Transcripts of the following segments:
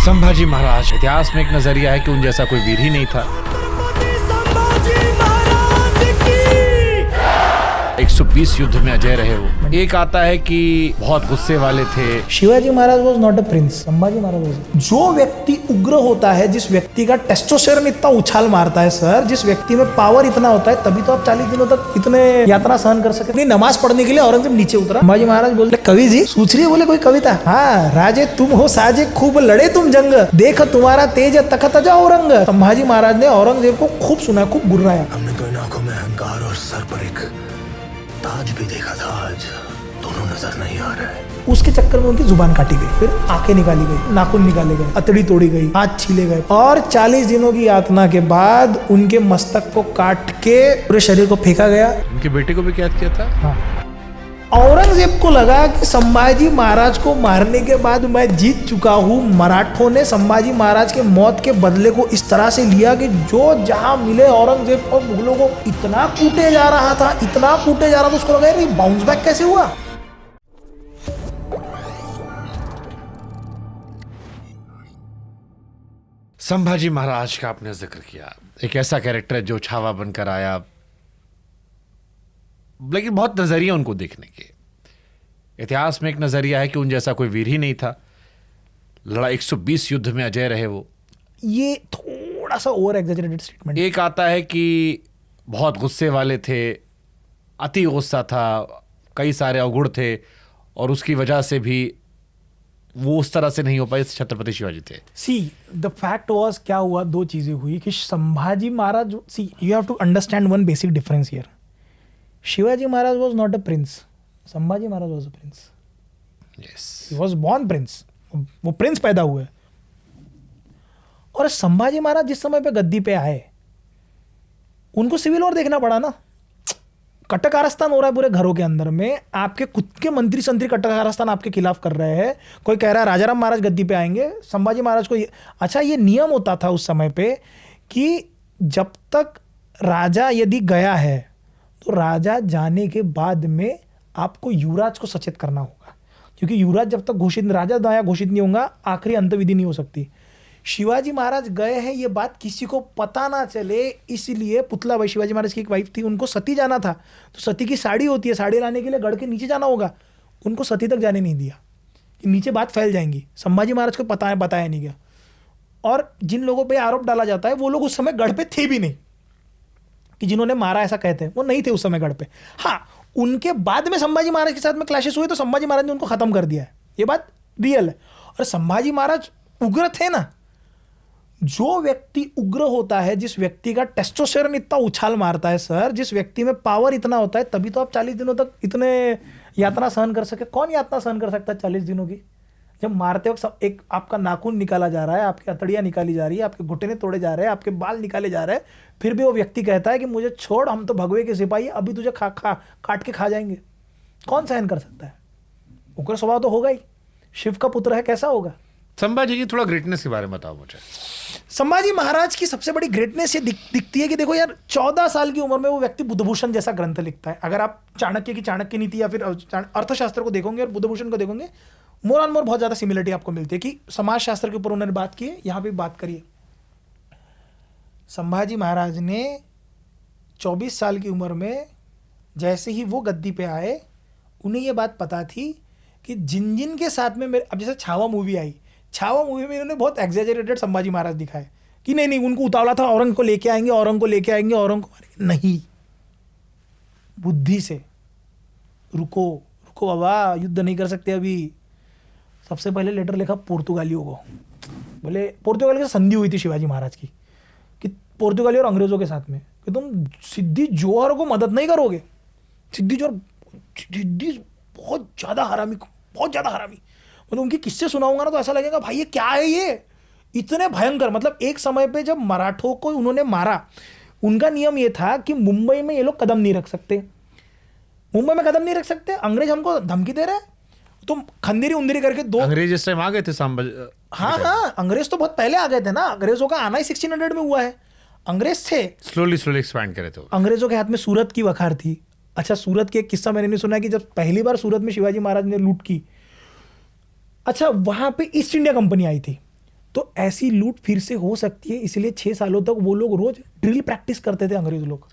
संभाजी महाराज, इतिहास में एक नजरिया है कि उन जैसा कोई वीर ही नहीं था। 120 युद्ध में अजय रहे वो। एक आता है कि बहुत गुस्से वाले थे। Shivaji Maharaj was not a prince, Sambhaji Maharaj was. जो व्यक्ति उग्र होता है, जिस व्यक्ति का टेस्टोस्टेरोन इतना उछाल मारता है सर, जिस व्यक्ति में पावर इतना होता है, तभी तो आप 40 दिनों तक इतने यात्रा सहन कर सके। नहीं, नमाज पढ़ने के लिए औरंगजेब नीचे उतरा। संभाजी महाराज बोले, कवि जी सूच रही है, बोले कोई कविता। हाँ, राजे तुम हो साजे, खूब लड़े तुम जंग, देख तुम्हारा तेज तखत जा औरंग। संभाजी महाराज ने औरंगजेब को खूब सुना, खूब गुर्राया। हमने तो इन आंखों में अहंकार और सर पर एक ताज भी देखा था, आज दोनों नजर नहीं आ रहा है। उसके चक्कर में उनकी जुबान काटी गई, फिर आंखें निकाली गई, नाखून निकाले गए, अतड़ी तोड़ी गई, हाथ छीले गए, और 40 दिनों की यातना के बाद उनके मस्तक को काट के पूरे शरीर को फेंका गया। उनके बेटे को भी कैद किया था। हाँ। औरंगजेब को लगा कि संभाजी महाराज को मारने के बाद मैं जीत चुका हूँ। मराठों ने संभाजी महाराज के मौत के बदले को इस तरह से लिया कि जो जहां मिले औरंगजेब और मुगलों को इतना कूटे जा रहा था, इतना कूटे जा रहा था, उसको लगा कि बाउंस बैक कैसे हुआ। संभाजी महाराज का आपने जिक्र किया, एक ऐसा कैरेक्टर है जो छावा बनकर आया, लेकिन बहुत नजरिया उनको देखने के। इतिहास में एक नजरिया है कि उन जैसा कोई वीर ही नहीं था। लड़ा 120 युद्ध में अजय रहे वो। ये थोड़ा सा ओवर एग्जैजरेटेड स्टेटमेंट। एक आता है कि बहुत गुस्से वाले थे, अति गुस्सा था, कई सारे अवगुण थे, और उसकी वजह से भी वो उस तरह से नहीं हो पाए छत्रपति शिवाजी थे। सी द फैक्ट वाज, क्या हुआ, दो चीजें हुई कि Sambhaji Maharaj, see you have to understand one basic difference here. Shivaji Maharaj was not a prince, Sambhaji Maharaj was a prince. Yes, he was born prince, वो प्रिंस पैदा हुए। और संभाजी महाराज जिस समय पे गद्दी पे आए, उनको सिविल वॉर देखना पड़ा ना। कटकारस्थान हो रहा है पूरे घरों के अंदर में, आपके खुद के मंत्री संतरी कटकारस्थान आपके खिलाफ कर रहे हैं। कोई कह रहा है राजाराम महाराज गद्दी पे आएंगे, संभाजी महाराज को अच्छा, ये नियम होता था उस समय पे कि जब तक राजा यदि गया है तो राजा जाने के बाद में आपको युवराज को सचेत करना होगा, क्योंकि युवराज जब तक घोषित, राजा नया घोषित नहीं होगा, आखिरी अंतविधि नहीं हो सकती। शिवाजी महाराज गए हैं, ये बात किसी को पता ना चले, इसलिए पुतलाबाई, शिवाजी महाराज की एक वाइफ थी, उनको सती जाना था, तो सती की साड़ी होती है, साड़ी लाने के लिए गढ़ के नीचे जाना होगा, उनको सती तक जाने नहीं दिया कि नीचे बात फैल जाएंगी। संभाजी महाराज को बताया नहीं गया। और जिन लोगों पे आरोप डाला जाता है वो लोग उस समय गढ़ पे थे भी नहीं, कि जिन्होंने मारा ऐसा कहते हैं, वो नहीं थे उस समय गढ़ पे। हाँ, उनके बाद में संभाजी महाराज के साथ में क्लैशेस हुए तो संभाजी महाराज ने उनको खत्म कर दिया है, ये बात रियल है। और संभाजी महाराज उग्र थे ना। जो व्यक्ति उग्र होता है, जिस व्यक्ति का टेस्टोस्टेरोन इतना उछाल मारता है सर, जिस व्यक्ति में पावर इतना होता है, तभी तो आप 40 दिनों तक इतने यातना सहन कर सके। कौन यातना सहन कर सकता है 40 दिनों की? जब मारते वक्त एक आपका नाखून निकाला जा रहा है, आपकी अतड़ियाँ निकाली जा रही है, आपके घुटने तोड़े जा रहे हैं, आपके बाल निकाले जा रहे हैं, फिर भी वो व्यक्ति कहता है कि मुझे छोड़, हम तो भगवे के सिपाही, अभी तुझे काट के खा जाएंगे। कौन सहन कर सकता है? उग्र स्वभाव तो होगा ही, शिव का पुत्र है, कैसा होगा? संभाजी की थोड़ा ग्रेटनेस के बारे में बताओ मुझे। संभाजी महाराज की सबसे बड़ी ग्रेटनेस ये दिखती है कि देखो यार, 14 साल की उम्र में वो व्यक्ति बुद्धभूषण जैसा ग्रंथ लिखता है। अगर आप चाणक्य की चाणक्य नीति या फिर अर्थशास्त्र को देखोगे और बुद्धभूषण को देखोगे, मोर ऑन मोर बहुत ज़्यादा सिमिलरिटी आपको मिलती है कि समाजशास्त्र के ऊपर उन्होंने बात की है, यहाँ पे बात करिए। संभाजी महाराज ने 24 साल की उम्र में जैसे ही वो गद्दी पे आए, उन्हें ये बात पता थी कि जिन जिन के साथ में मेरे, अब जैसे छावा मूवी आई, छावा मूवी में इन्होंने बहुत एग्जैजरेटेड संभाजी महाराज दिखाए कि नहीं उनको उतावला था, औरंग को लेके आएंगे, औरंग को लेके आएंगे, औरंग को मारेंगे। नहीं, बुद्धि से रुको बाबा, युद्ध नहीं कर सकते अभी। सबसे पहले लेटर लिखा पुर्तगालियों को, बोले पुर्तगाल की संधि हुई थी शिवाजी महाराज की कि पुर्तगाली और अंग्रेजों के साथ में कि तुम सिद्दी जोहर को मदद नहीं करोगे। सिद्दी बहुत ज़्यादा हरामी, मतलब उनके किस्से सुनाऊंगा ना तो ऐसा लगेगा भाई ये क्या है, ये इतने भयंकर। मतलब एक समय पे जब मराठों को उन्होंने मारा, उनका नियम ये था कि मुंबई में ये लोग कदम नहीं रख सकते, अंग्रेज हमको धमकी दे रहे हैं, तुम खंदेरी उंदेरी करके दो। अंग्रेज इस टाइम आ गए थे हाँ, अंग्रेज तो बहुत पहले आ गए थे ना, अंग्रेजों का आना ही 1600 में हुआ है। अंग्रेज थे, स्लोली एक्सपैंड करे तो। अंग्रेजों के हाथ में सूरत की वखार थी। अच्छा, सूरत के एक किस्सा मैंने नहीं सुना कि जब पहली बार सूरत में शिवाजी महाराज ने लूट की, अच्छा वहां पे ईस्ट इंडिया कंपनी आई थी, तो ऐसी लूट फिर से हो सकती है, इसलिए 6 सालों तक वो लोग रोज ड्रिल प्रैक्टिस करते थे अंग्रेज लोग।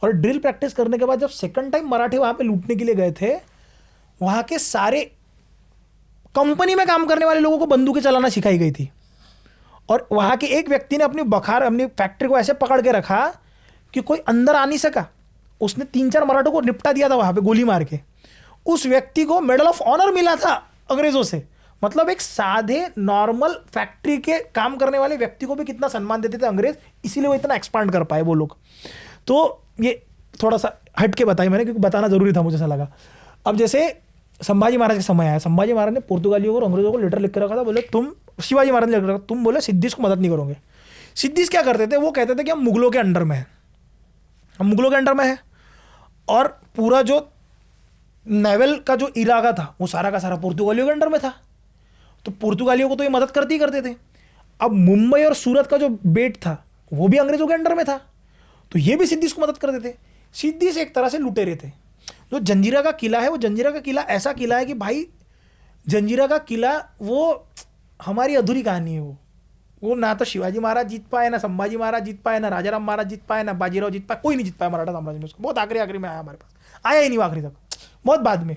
और ड्रिल प्रैक्टिस करने के बाद जब सेकंड टाइम मराठे वहां पे लूटने के लिए गए थे, वहां के सारे कंपनी में काम करने वाले लोगों को बंदूकें चलाना सिखाई गई थी। और वहां के एक व्यक्ति ने अपनी फैक्ट्री को ऐसे पकड़ के रखा कि कोई अंदर आ नहीं सका। उसने 3-4 मराठों को निपटा दिया था वहां पे गोली मार के। उस व्यक्ति को मेडल ऑफ ऑनर मिला था अंग्रेजों से। मतलब एक साधे नॉर्मल फैक्ट्री के काम करने वाले व्यक्ति को भी कितना सम्मान देते थे अंग्रेज, इसीलिए वो इतना एक्सपांड कर पाए वो लोग। तो ये थोड़ा सा हट के बताया मैंने, क्योंकि बताना जरूरी था, मुझे ऐसा लगा। अब जैसे संभाजी महाराज का समय आया, संभाजी महाराज ने पुर्तगालियों और अंग्रेजों को लेटर लिख कर रखा था, बोले तुम, शिवाजी महाराज ने लिख रखा, तुम बोले सिद्दीस को मदद नहीं करोगे। सिद्दीस क्या करते थे, वो कहते थे कि हम मुगलों के अंडर में हैं, हम मुगलों के अंडर में हैं, और पूरा जो नेवल का जो इलाका था वो सारा का सारा पुर्तगालियों के अंडर में था। तो पुर्तगालियों को तो ये मदद करते ही करते थे। अब मुंबई और सूरत का जो बेट था वो भी अंग्रेजों के अंडर में था, तो ये भी सिद्दीस को मदद करते थे। सिद्दीस एक तरह से लुटेरे थे। जो जंजीरा का किला है, वो जंजीरा का किला ऐसा किला है कि भाई जंजीरा का किला वो हमारी अधूरी कहानी है। वो ना तो शिवाजी महाराज जीत पाए, ना संभाजी महाराज जीत पाए, ना राजाराम महाराज जीत पाए, ना बाजीराव जीत पाए, कोई नहीं जीत पाया मराठा साम्राज्य में उसको। बहुत आखिरी में आया, हमारे पास आया ही नहीं आखिरी तक, बहुत बाद में।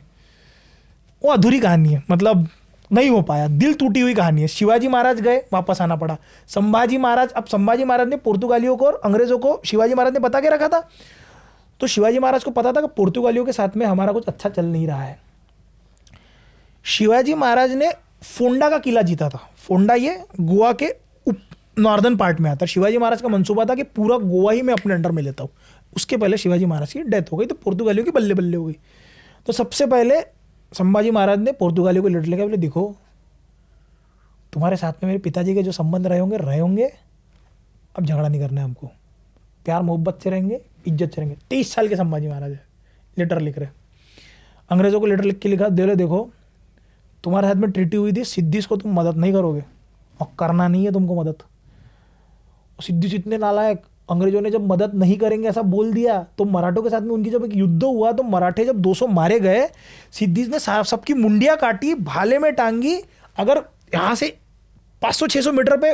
वो अधूरी कहानी है, मतलब नहीं हो पाया, दिल टूटी हुई कहानी है। शिवाजी महाराज गए, वापस आना पड़ा। संभाजी महाराज ने पुर्तगालियों को और अंग्रेजों को शिवाजी महाराज ने बता के रखा था। तो शिवाजी महाराज को पता था कि पुर्तगालियों के साथ में हमारा कुछ अच्छा चल नहीं रहा है। शिवाजी महाराज ने फोंडा का किला जीता था। फोंडा ये गोवा के नॉर्दर्न पार्ट में आता है। शिवाजी महाराज का मंसूबा था कि पूरा गोवा ही मैं अपने अंडर में लेता हूँ। उसके पहले शिवाजी महाराज की डेथ हो गई, तो पुर्तगालियों की बल्ले बल्ले हो गई। तो सबसे पहले संभाजी महाराज ने पुर्तगालियों को लेटर लिखा, बोले देखो तुम्हारे साथ में मेरे पिताजी के जो संबंध रहे होंगे, अब झगड़ा नहीं करना है हमको, प्यार मोहब्बत से रहेंगे, इज्जत से रहेंगे। 23 साल के संभाजी महाराज है, लेटर लिख रहे। अंग्रेजों को लेटर लिख के लिखा, देखो तुम्हारे साथ में ट्रीटी हुई थी, सिद्दीस को तुम मदद नहीं करोगे और करना नहीं है तुमको मदद। सिद्दीस इतने नालायक, अंग्रेजों ने जब मदद नहीं करेंगे ऐसा बोल दिया, तो मराठों के साथ में उनकी जब एक युद्ध हुआ, तो मराठे जब 200 मारे गए, सिद्दीस ने सबकी मुंडियां काटी, भाले में टांगी। अगर यहाँ से 500-600 मीटर पे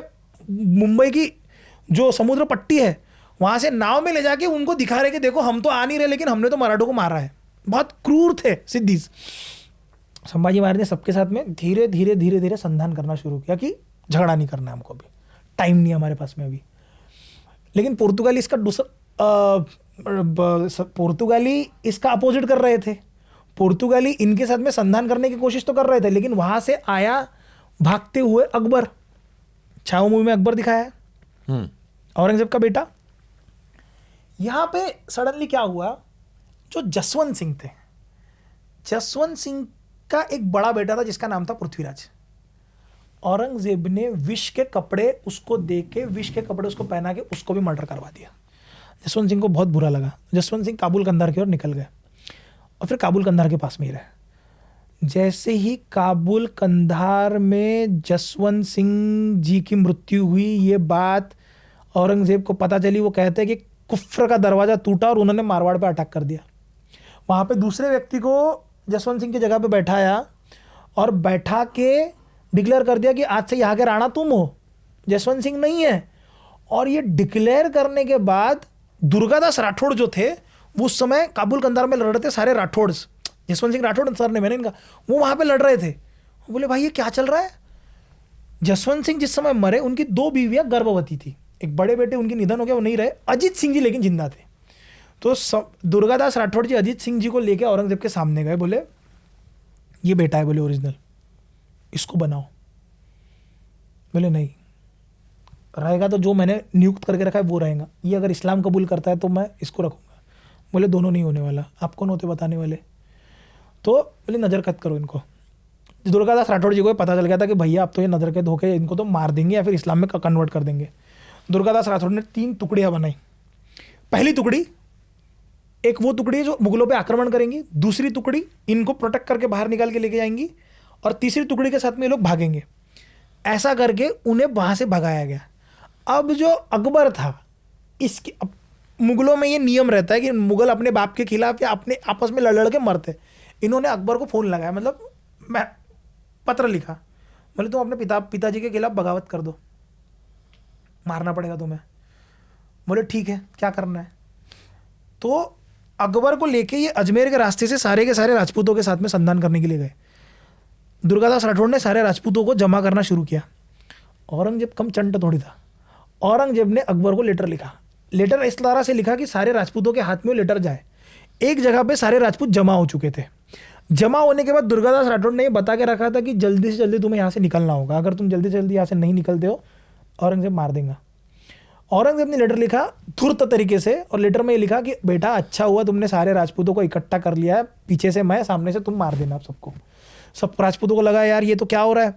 मुंबई की जो समुद्र पट्टी है, वहाँ से नाव में ले जाके उनको दिखा रहे कि देखो हम तो आ नहीं रहे, लेकिन हमने तो मराठों को मारा है। बहुत क्रूर थे सिद्दीस। संभाजी महाराज ने सबके साथ में धीरे धीरे संधान करना शुरू किया कि झगड़ा नहीं करना है हमको, अभी टाइम नहीं हमारे पास में अभी। लेकिन पुर्तगाली इसका अपोजिट कर रहे थे। पुर्तगाली इनके साथ में संधान करने की कोशिश तो कर रहे थे, लेकिन वहां से आया भागते हुए अकबर। छाओ मूवी में अकबर दिखाया है, औरंगजेब का बेटा। यहां पे सडनली क्या हुआ, जो जसवंत सिंह थे, जसवंत सिंह का एक बड़ा बेटा था जिसका नाम था पृथ्वीराज। औरंगजेब ने विष के कपड़े उसको दे के, विष के कपड़े उसको पहना के उसको भी मर्डर करवा दिया। जसवंत सिंह को बहुत बुरा लगा। जसवंत सिंह काबुल कंधार की ओर निकल गए और फिर काबुल कंधार के पास में ही रहे। जैसे ही काबुल कंधार में जसवंत सिंह जी की मृत्यु हुई, ये बात औरंगजेब को पता चली। वो कहते हैं कि कुफ्र का दरवाजा टूटा और उन्होंने मारवाड़ पे अटैक कर दिया। वहाँ पे दूसरे व्यक्ति को जसवंत सिंह की जगह पे बैठाया और बैठा के डिक्लेयर कर दिया कि आज से यहाँ के राणा तुम हो, जसवंत सिंह नहीं है। और ये डिक्लेयर करने के बाद दुर्गादास राठौड़ जो थे, वो उस समय काबुल कंधार में लड़ रहे थे, सारे राठौड़, जसवंत सिंह राठौड़ सर ने मैंने इनका, वो वहाँ पे लड़ रहे थे। वो बोले भाई ये क्या चल रहा है। जसवंत सिंह जिस समय मरे, उनकी 2 बीवियाँ गर्भवती थी। एक बड़े बेटे उनके निधन हो गया, वो नहीं रहे। अजीत सिंह जी लेकिन जिंदा थे। तो दुर्गादास राठौड़ जी अजीत सिंह जी को लेकर औरंगजेब के सामने गए, बोले ये बेटा है, बोले ओरिजिनल, इसको बनाओ। बोले नहीं, रहेगा तो जो मैंने नियुक्त करके रखा है वो रहेगा, ये अगर इस्लाम कबूल करता है तो मैं इसको रखूंगा। बोले दोनों नहीं होने वाला, आप कौन होते बताने वाले। तो बोले नज़रकैद करो इनको। दुर्गादास राठौड़ जी को पता चल गया था कि भैया अब तो ये नज़रकैद होकर इनको तो मार देंगे या फिर इस्लाम में कन्वर्ट कर देंगे। दुर्गादास राठौड़ ने 3 टुकड़ियाँ बनाई। पहली टुकड़ी, एक वो टुकड़ी जो मुगलों पे आक्रमण करेंगी, दूसरी टुकड़ी इनको प्रोटेक्ट करके बाहर निकाल के लेके जाएंगी, और तीसरी टुकड़ी के साथ में ये लोग भागेंगे। ऐसा करके उन्हें वहाँ से भगाया गया। अब जो अकबर था, इसके मुगलों में ये नियम रहता है कि मुगल अपने बाप के खिलाफ या अपने आपस में लड़ लड़ के मरते। इन्होंने अकबर को फ़ोन लगाया, मतलब मैं पत्र लिखा, बोले तुम अपने पिताजी के खिलाफ बगावत कर दो, मारना पड़ेगा तुम्हें। बोले ठीक है, क्या करना है। तो अकबर को लेके ये अजमेर के रास्ते से सारे के सारे राजपूतों के साथ में संधान करने के लिए गए। दुर्गादास राठौड़ ने सारे राजपूतों को जमा करना शुरू किया। औरंगजेब कम चंट थोड़ी था। औरंगजेब ने अकबर को लेटर लिखा। लेटर इस तरह से लिखा कि सारे राजपूतों के हाथ में वो लेटर जाए। एक जगह पे सारे राजपूत जमा हो चुके थे। जमा होने के बाद दुर्गादास राठौड़ ने ये बता के रखा था कि जल्दी से जल्दी तुम्हें यहाँ से निकलना होगा, अगर तुम जल्दी से जल्दी यहाँ से नहीं निकलते हो औरंगजेब मार देगा। औरंगजेब ने लेटर लिखा धूर्त तरीके से, और लेटर में ये लिखा कि बेटा अच्छा हुआ तुमने सारे राजपूतों को इकट्ठा कर लिया है, पीछे से मैं, सामने से तुम मार देना आप सबको। सब राजपूतों को लगा यार ये तो क्या हो रहा है।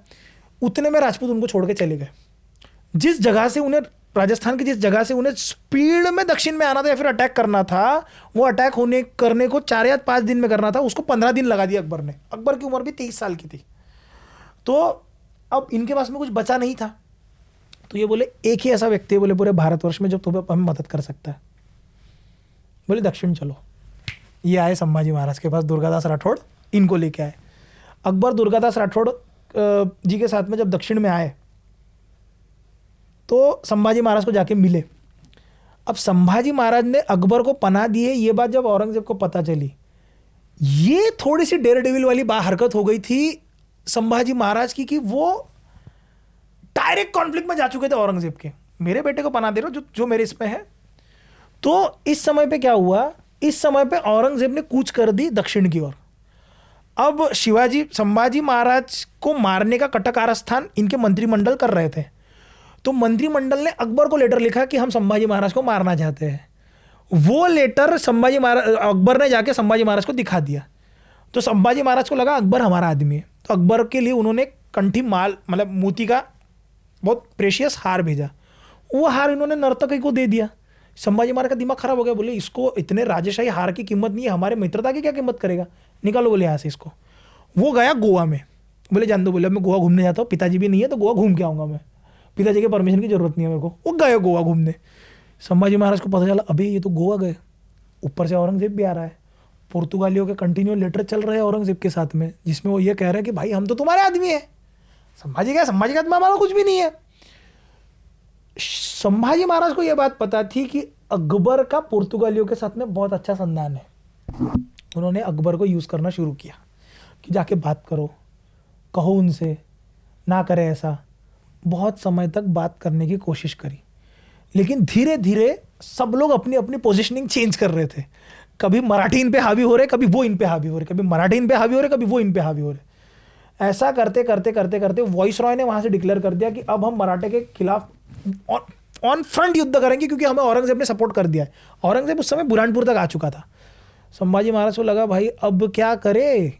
उतने में राजपूत उनको छोड़ के चले गए। जिस जगह से उन्हें, राजस्थान की जिस जगह से उन्हें स्पीड में दक्षिण में आना था या फिर अटैक करना था, वो अटैक करने को 4 या 5 दिन में करना था, उसको 15 दिन लगा दिया अकबर ने। अकबर की उम्र भी 23 साल की थी। तो अब इनके पास में कुछ बचा नहीं था। तो ये बोले एक ही ऐसा व्यक्ति है बोले पूरे भारतवर्ष में जो तुम्हें हमें मदद कर सकता है। बोले दक्षिण चलो। ये आए संभाजी महाराज के पास, दुर्गादास राठौड़ इनको लेके आए। अकबर दुर्गादास राठौड़ जी के साथ में जब दक्षिण में आए तो संभाजी महाराज को जाके मिले। अब संभाजी महाराज ने अकबर को पनाह दी है, ये बात जब औरंगजेब को पता चली, ये थोड़ी सी डेयर डेविल वाली हरकत हो गई थी संभाजी महाराज की, कि वो डायरेक्ट कॉन्फ्लिक्ट में जा चुके थे औरंगजेब के। मेरे बेटे को पनाह दे रहे हो जो मेरे इसमें है। तो इस समय पे क्या हुआ, इस समय पे औरंगजेब ने कूच कर दी दक्षिण की ओर। अब संभाजी महाराज को मारने का कटक कारस्थान इनके मंत्रिमंडल कर रहे थे। तो मंत्रिमंडल ने अकबर को लेटर लिखा कि हम संभाजी महाराज को मारना चाहते हैं। वो लेटर अकबर ने जाके संभाजी महाराज को दिखा दिया। तो संभाजी महाराज को लगा अकबर हमारा आदमी है। तो अकबर के लिए उन्होंने कंठी माल मतलब मोती का बहुत प्रेशियस हार भेजा। वो हार इन्होंने नर्तकी को दे दिया। संभाजी महाराज का दिमाग खराब हो गया, बोले इसको इतने राजेशाही हार की कीमत नहीं है, हमारे मित्रता की क्या कीमत करेगा, निकालो बोले यहाँ से इसको। वो गया गोवा में। बोले जान दो, बोले मैं गोवा घूमने जाता हूँ, पिताजी भी नहीं है तो गोवा घूम के आऊँगा मैं, पिताजी के परमिशन की जरूरत नहीं है मेरे को। वो गए गोवा घूमने। संभाजी महाराज को पता चला अभी ये तो गोवा गए, ऊपर से औरंगजेब भी आ रहा है। पुर्तगालियों के कंटिन्यू लेटर चल रहे हैं औरंगजेब के साथ में, जिसमें वो ये कह रहे हैं कि भाई हम तो तुम्हारे आदमी है। संभाजी के हाथ में हमारा कुछ भी नहीं है। संभाजी महाराज को यह बात पता थी कि अकबर का पुर्तगालियों के साथ में बहुत अच्छा संधान है। उन्होंने अकबर को यूज़ करना शुरू किया कि जाके बात करो, कहो उनसे, ना करे ऐसा। बहुत समय तक बात करने की कोशिश करी, लेकिन धीरे धीरे सब लोग अपनी अपनी पोजीशनिंग चेंज कर रहे थे। कभी मराठी इन पे हावी हो रहे, कभी वो इन पे हावी हो रहे, कभी मराठी इन पे हावी हो रहे, कभी वो इन पे हावी हो रहे। ऐसा करते करते करते करते वॉइस रॉय ने वहां से डिक्लेयर कर दिया कि अब हम मराठे के खिलाफ ऑन फ्रंट युद्ध करेंगे, क्योंकि हमें औरंगजेब ने सपोर्ट कर दिया है। औरंगजेब उस समय बुरहानपुर तक आ चुका था। संभाजी महाराज को लगा भाई अब क्या करे,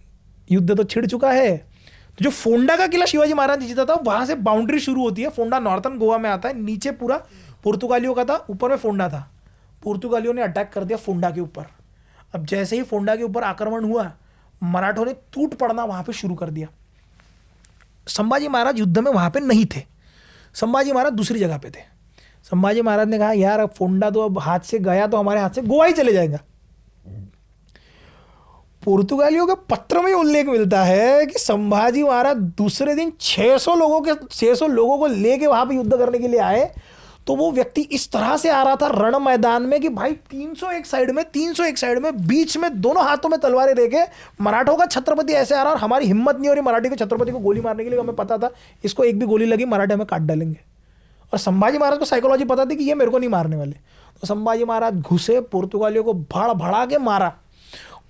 युद्ध तो छिड़ चुका है। तो जो फोंडा का किला शिवाजी महाराज ने जीता था, वहां से बाउंड्री शुरू होती है। फोंडा नॉर्थन गोवा में आता है, नीचे पूरा पुर्तगालियों का था, ऊपर में फोंडा था। पुर्तगालियों ने अटैक कर दिया फोंडा के ऊपर। अब जैसे ही फोंडा के ऊपर आक्रमण हुआ, मराठों ने टूट पड़ना वहां पे शुरू कर दिया। संभाजी महाराज युद्ध में वहां पे नहीं थे, संभाजी महाराज दूसरी जगह पे थे। संभाजी महाराज ने कहा यार अब फोंडा तो अब हाथ से गया तो हमारे हाथ से गोवा ही चले जाएगा। पुर्तगालियों के पत्र में उल्लेख मिलता है कि संभाजी महाराज दूसरे दिन 600 लोगों को लेके वहां पे युद्ध करने के लिए आए। तो वो व्यक्ति इस तरह से आ रहा था रण मैदान में कि भाई 300 एक साइड में, बीच में दोनों हाथों में तलवारें लेके मराठों का छत्रपति ऐसे आ रहा। और हमारी हिम्मत नहीं हो रही मराठी के छत्रपति को गोली मारने के लिए। हमें पता था इसको एक भी गोली लगी मराठे हमें काट डालेंगे। और संभाजी महाराज को साइकोलॉजी पता थी कि ये मेरे को नहीं मारने वाले। तो संभाजी महाराज घुसे, पुर्तगालियों को भड़ भड़ा के मारा।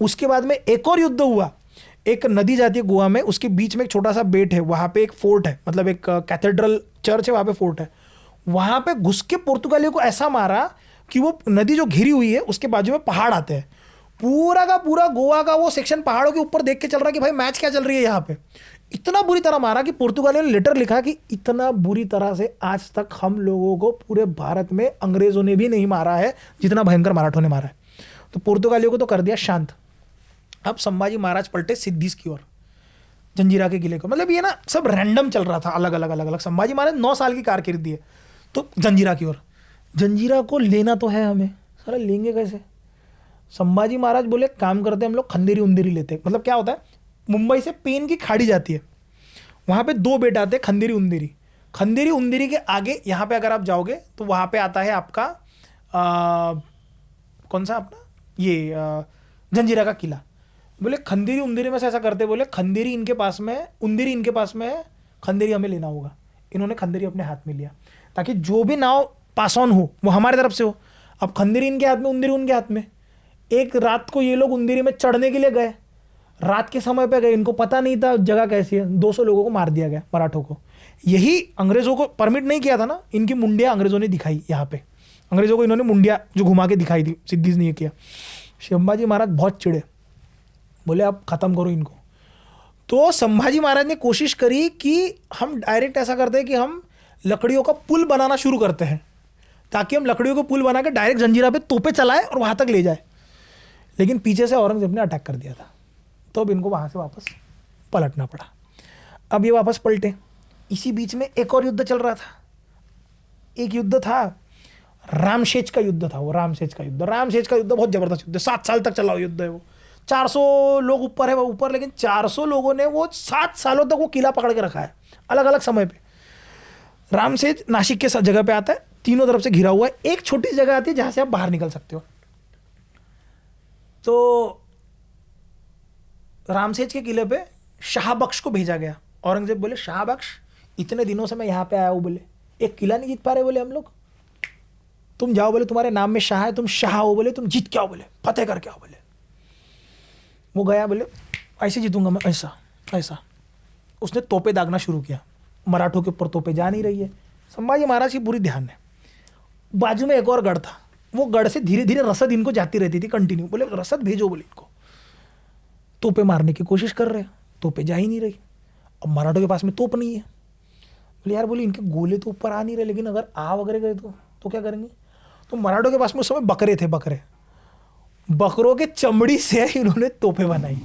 उसके बाद में एक और युद्ध हुआ। एक नदी जाती है गोवा में, उसके बीच में एक छोटा सा बेट है, वहाँ पे एक फोर्ट है, मतलब एक कैथेड्रल चर्च है, वहाँ पे फोर्ट है। वहाँ पे घुस के पुर्तगालियों को ऐसा मारा कि वो नदी जो घिरी हुई है उसके बाजू में पहाड़ आते हैं। पूरा का पूरा गोवा का वो सेक्शन पहाड़ों के ऊपर देख के चल रहा है कि भाई मैच क्या चल रही है यहाँ पे। इतना बुरी तरह मारा कि पुर्तगालियों ने लेटर लिखा कि इतना बुरी तरह से आज तक हम लोगों को पूरे भारत में अंग्रेजों ने भी नहीं मारा है जितना भयंकर मराठों ने मारा है। तो पुर्तगालियों को तो कर दिया शांत। अब संभाजी महाराज पलटे सिद्धिस की ओर, जंजीरा के किले को। मतलब ये ना सब रैंडम चल रहा था, अलग अलग। संभाजी महाराज 9 साल की कारकिर्दी है, तो जंजीरा की ओर। जंजीरा को लेना तो है हमें, सारा लेंगे कैसे। संभाजी महाराज बोले काम करते हम लोग खंदेरी उंदेरी लेते। मतलब क्या होता है, मुंबई से पेन की खाड़ी जाती है, वहाँ पे 2 बेट आते हैं, खंदेरी उंदेरी। खंदेरी उंदेरी के आगे यहाँ पे अगर आप जाओगे तो वहाँ पे आता है आपका कौन सा अपना ये जंजीरा का किला। बोले खंदेरी उंदेरी में से ऐसा करते, बोले खंदेरी इनके पास में है, उंदेरी इनके पास में है, खंदेरी हमें लेना होगा। इन्होंने खंदेरी अपने हाथ में लिया ताकि जो भी नाव पास ऑन हो वो हमारे तरफ से हो। अब खंदेरी इनके हाथ में, उंदेरी उनके हाथ में। एक रात को ये लोग उंदेरी में चढ़ने के लिए गए, रात के समय पे गए, इनको पता नहीं था जगह कैसी है, 200 लोगों को मार दिया गया, मराठों को। यही अंग्रेजों को परमिट नहीं किया था ना, इनकी मुंडिया अंग्रेजों ने दिखाई यहाँ पे, अंग्रेजों को इन्होंने मुंडिया जो घुमा के दिखाई थी, सिद्धि ने किया। संभाजी महाराज बहुत चिढ़े, बोले अब खत्म करो इनको। तो संभाजी महाराज ने कोशिश करी कि हम डायरेक्ट ऐसा करते हैं कि हम लकड़ियों का पुल बनाना शुरू करते हैं, ताकि हम लकड़ियों का पुल बना के डायरेक्ट जंजीरा पे तोपे चलाए और वहाँ तक ले जाए। लेकिन पीछे से औरंगजेब ने अटैक कर दिया था, तो अब इनको वहाँ से वापस पलटना पड़ा। अब ये वापस पलटे। इसी बीच में एक और युद्ध चल रहा था। एक युद्ध था रामशेज का युद्ध था, वो रामशेज का युद्ध। रामशेज का युद्ध बहुत जबरदस्त युद्ध है, 7 साल तक चला हुआ युद्ध है वो। 400 लोग ऊपर है वो ऊपर, लेकिन 400 लोगों ने वो 7 सालों तक वो किला पकड़ के रखा है अलग अलग समय पे। रामशेज नासिक के जगह पे आता है, तीनों तरफ से घिरा हुआ है। एक छोटी जगह आती है जहां से आप बाहर निकल सकते हो। तो रामशेज के किले पे शाह बख्श को भेजा गया। औरंगजेब बोले शाह बख्श इतने दिनों से मैं यहाँ पे आया हूँ, बोले एक किला नहीं जीत पा रहे, बोले हम लोग, तुम जाओ, बोले तुम्हारे नाम में शाह है, तुम शाह हो, बोले तुम जीत के आओ, बोले फतेह करके आओ। बोले वो गया, बोले ऐसे जीतूंगा मैं, ऐसा ऐसा। उसने तोपे दागना शुरू किया, मराठों के ऊपर तोपे जा नहीं रही है। संभाजी महाराज की पूरी ध्यान है। बाजू में एक और गढ़ था, वो गढ़ से धीरे धीरे रसद इनको जाती रहती थी कंटिन्यू। बोले रसद भेजो, बोले इनको तोपे मारने की कोशिश कर रहे हैं, तोपे जा ही नहीं रही। अब मराठों के पास में तोप नहीं है। बोले यार, बोले इनके गोले तो ऊपर आ नहीं रहे, लेकिन अगर आ वगैरह गए तो क्या करेंगे। तो मराठों के पास में उस समय बकरे थे, बकरों के चमड़ी से इन्होंने तोपे बनाई।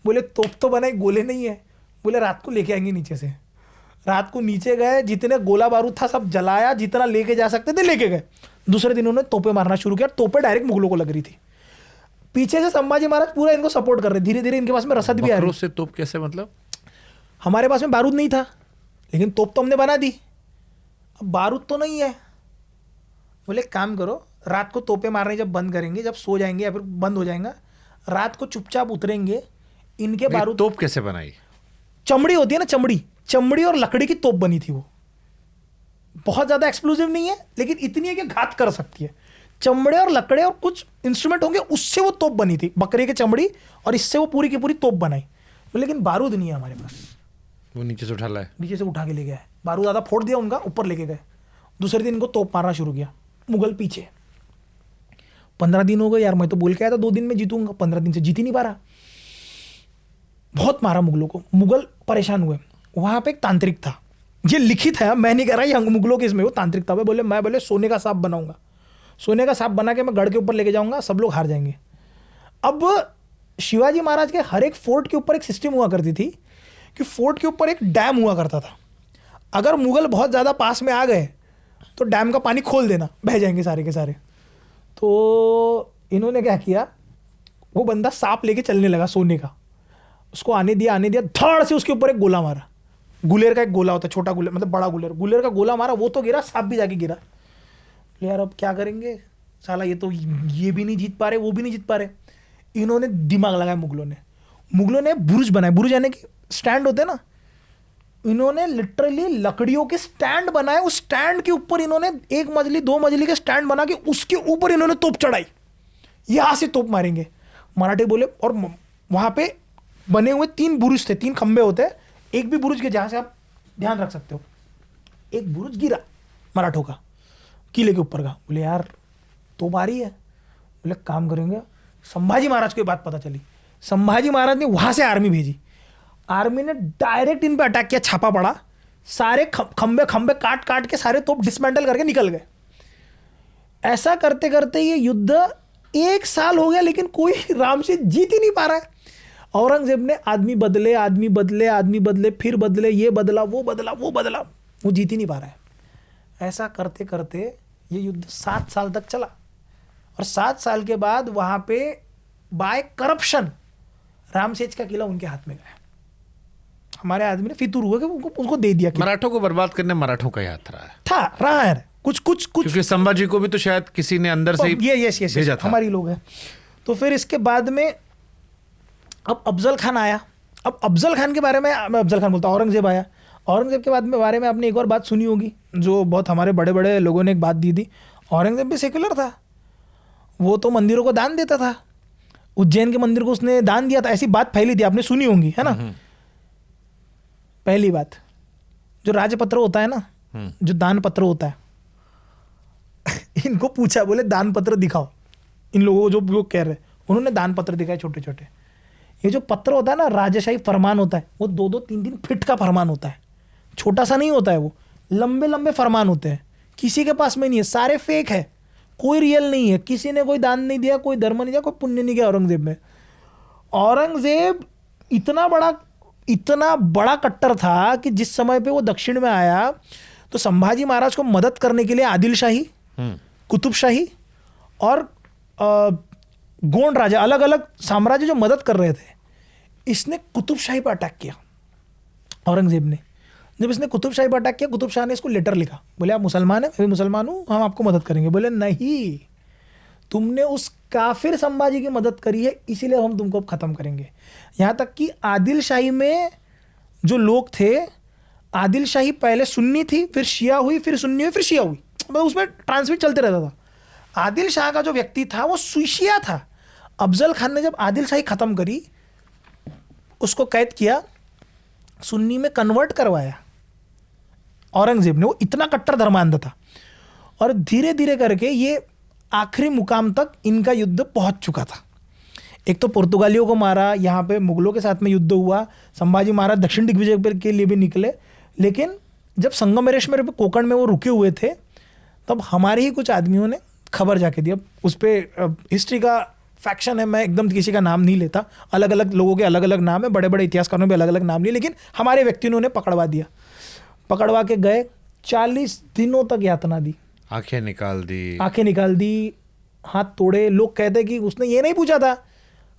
बोले तोप तो बनाई, गोले नहीं है। बोले रात को लेके आएंगे नीचे से। रात को नीचे गए, जितने गोला बारूद था सब जलाया, जितना लेके जा सकते थे लेके गए। दूसरे दिन उन्होंने तोपे मारना शुरू किया। तोपे डायरेक्ट मुगलों को लग रही थी। पीछे से संभाजी महाराज पूरा इनको सपोर्ट कर रहे। धीरे धीरे इनके पास में रसद भी आ रही। से तोप कैसे, मतलब हमारे पास में बारूद नहीं था, लेकिन तोप तो हमने बना दी, अब बारूद तो नहीं है। बोले काम करो, रात को तोपे मारने जब बंद करेंगे, जब सो जाएंगे या फिर बंद हो जाएगा, रात को चुपचाप उतरेंगे, इनके बारूद। तोप कैसे बनाई? चमड़ी होती है ना, चमड़ी और लकड़ी की तोप बनी थी। वो बहुत ज्यादा एक्सप्लोजिव नहीं है, लेकिन इतनी है कि घात कर सकती है। चमड़े और लकड़े और कुछ इंस्ट्रूमेंट होंगे, उससे वो तोप बनी थी, बकरे की चमड़ी, और इससे वो पूरी की पूरी तोप बनाई। लेकिन बारूद नहीं है हमारे पास। वो नीचे से उठा लाए, नीचे से उठा के ले गया है, बारूद आधा फोड़ दिया उनका, ऊपर लेके गए। दूसरे दिन इनको तोप मारना शुरू किया, मुगल पीछे। 15 दिन हो गए यार, मैं तो बोल के आया था 2 दिन में जीतूंगा, 15 दिन से जीत ही नहीं पा रहा। बहुत मारा मुगलों को, मुगल परेशान हुए। वहां पे एक तांत्रिक था, ये लिखित है, मैं नहीं कह रहा, ये मुगलों के इसमें वो तांत्रिक था। मैं सोने का सांप बनाऊंगा, सोने का सांप बना के मैं गढ़ के ऊपर लेके जाऊंगा, सब लोग हार जाएंगे। अब शिवाजी महाराज के हर एक फोर्ट के ऊपर एक सिस्टम हुआ करती थी कि फोर्ट के ऊपर एक डैम हुआ करता था। अगर मुगल बहुत ज़्यादा पास में आ गए तो डैम का पानी खोल देना, बह जाएंगे सारे के सारे। तो इन्होंने क्या किया, वो बंदा सांप लेके चलने लगा सोने का, उसको आने दिया, धड़ से उसके ऊपर एक गोला मारा। गुलेर का एक गोला होता है, छोटा गुलेर, मतलब बड़ा गुलेर का गोला मारा, वो तो गिरा, सांप भी जाके गिरा। यार अब क्या करेंगे, साला ये भी नहीं जीत पा रहे, वो भी नहीं जीत पा रहे। इन्होंने दिमाग लगाया मुगलों ने बुर्ज बनाए, बुर्ज यानी कि स्टैंड होते हैं ना, इन्होंने लिटरली लकड़ियों के स्टैंड बनाए। उस स्टैंड के ऊपर इन्होंने 1 मंजिली 2 मंजिली के स्टैंड बना के उसके ऊपर इन्होंने तोप चढ़ाई, यहां से तोप मारेंगे। मराठे बोले, और वहां पे बने हुए 3 बुरुज थे, 3 खंबे होते हैं, एक भी बुरुज के जहां से आप ध्यान रख सकते हो, एक बुरुज गिरा मराठों का किले के ऊपर का। बोले यार तोप आ रही है। बोले काम करेंगे। संभाजी महाराज को ये बात पता चली, संभाजी महाराज ने वहां से आर्मी भेजी। आर्मी ने डायरेक्ट इन पे अटैक किया, छापा पड़ा, सारे खंबे काट के सारे तोप डिसमेंटल करके निकल गए। ऐसा करते करते ये युद्ध 1 साल हो गया, लेकिन कोई राम से जीत ही नहीं पा रहा है। औरंगजेब ने आदमी बदले, फिर बदले, ये बदला, वो जीत ही नहीं पा रहा है। ऐसा करते करते ये युद्ध 7 साल तक चला, और 7 साल के बाद वहां पे बाय करप्शन रामसेज का किला उनके हाथ में गया। हमारे आदमी ने फितूर हुआ कि उसको दे दिया। मराठों को बर्बाद करने मराठों का ही हाथ रहा है। रहा है कुछ क्योंकि संभाजी को भी तो शायद किसी ने अंदर से ही यस भेजा था। हमारी लोग हैं। तो फिर इसके बाद में अब अफजल खान आया। अब अफजल खान के बारे में, मैं अफजल खान बोलता, औरंगजेब आया। औरंगजेब के बारे में आपने एक और बात सुनी होगी, जो बहुत हमारे बड़े बड़े लोगों ने एक बात दी थी। औरंगजेब भी सेक्युलर था, वो तो मंदिरों को दान देता था। उज्जैन के मंदिर को उसने दान दिया था, ऐसी बात फैली थी, आपने सुनी होंगी, है ना। पहली बात, जो राजपत्र होता है ना, जो दान पत्र होता है, इनको पूछा, बोले दान पत्र दिखाओ इन लोगों को, जो लोग कह रहे, उन्होंने दान पत्र दिखाए छोटे छोटे। ये जो पत्र होता है ना, राजशाही फरमान होता है, वो 2-2, 3-3 फीट का फरमान होता है, छोटा सा नहीं होता है, वो लंबे लंबे फरमान होते हैं। किसी के पास में नहीं है, सारे फेक है, कोई रियल नहीं है। किसी ने कोई दान नहीं दिया, कोई धर्म नहीं दिया, कोई पुण्य नहीं किया औरंगजेब में। औरंगजेब इतना बड़ा कट्टर था कि जिस समय पे वो दक्षिण में आया तो संभाजी महाराज को मदद करने के लिए आदिल शाही, कुतुब शाही और गोंड राजा, अलग अलग साम्राज्य जो मदद कर रहे थे, इसने कुतुब शाही पर अटैक किया औरंगजेब ने। जब इसने कुतुब शाही पर अटैक किया, कुतुब शाह ने इसको लेटर लिखा, बोले आप मुसलमान हैं, मैं भी मुसलमान हूँ, हम आपको मदद करेंगे। बोले नहीं, तुमने उस काफिर संभाजी की मदद करी है, इसीलिए हम तुमको ख़त्म करेंगे। यहाँ तक कि आदिल शाही में जो लोग थे, आदिल शाही पहले सुन्नी थी, फिर शिया हुई, फिर सुन्नी हुई, फिर शिया हुई, मतलब उसमें ट्रांसमिट चलते रहता था। आदिल शाह का जो व्यक्ति था वो शिया था। अफजल खान ने जब आदिल शाही ख़त्म करी, उसको कैद किया, सुन्नी में कन्वर्ट करवाया औरंगजेब ने। वो इतना कट्टर धर्मांध था, और धीरे धीरे करके ये आखिरी मुकाम तक इनका युद्ध पहुंच चुका था। एक तो पुर्तगालियों को मारा, यहाँ पे मुगलों के साथ में युद्ध हुआ, संभाजी महाराज दक्षिण दिग्विजय के लिए भी निकले, लेकिन जब संगमेश्वर में कोकण में वो रुके हुए थे, तब हमारे ही कुछ आदमियों ने खबर जाके दी। अब उस पर हिस्ट्री का फैक्शन है, मैं एकदम किसी का नाम नहीं लेता, अलग अलग लोगों के अलग अलग नाम है, बड़े बड़े इतिहासकारों ने भी अलग अलग नाम लिए, लेकिन हमारे व्यक्ति ने उन्हें पकड़वा दिया। पकड़वा के गए, 40 दिनों तक यातना दी, आंखें निकाल दी, हाथ तोड़े। लोग कहते कि उसने ये नहीं पूछा था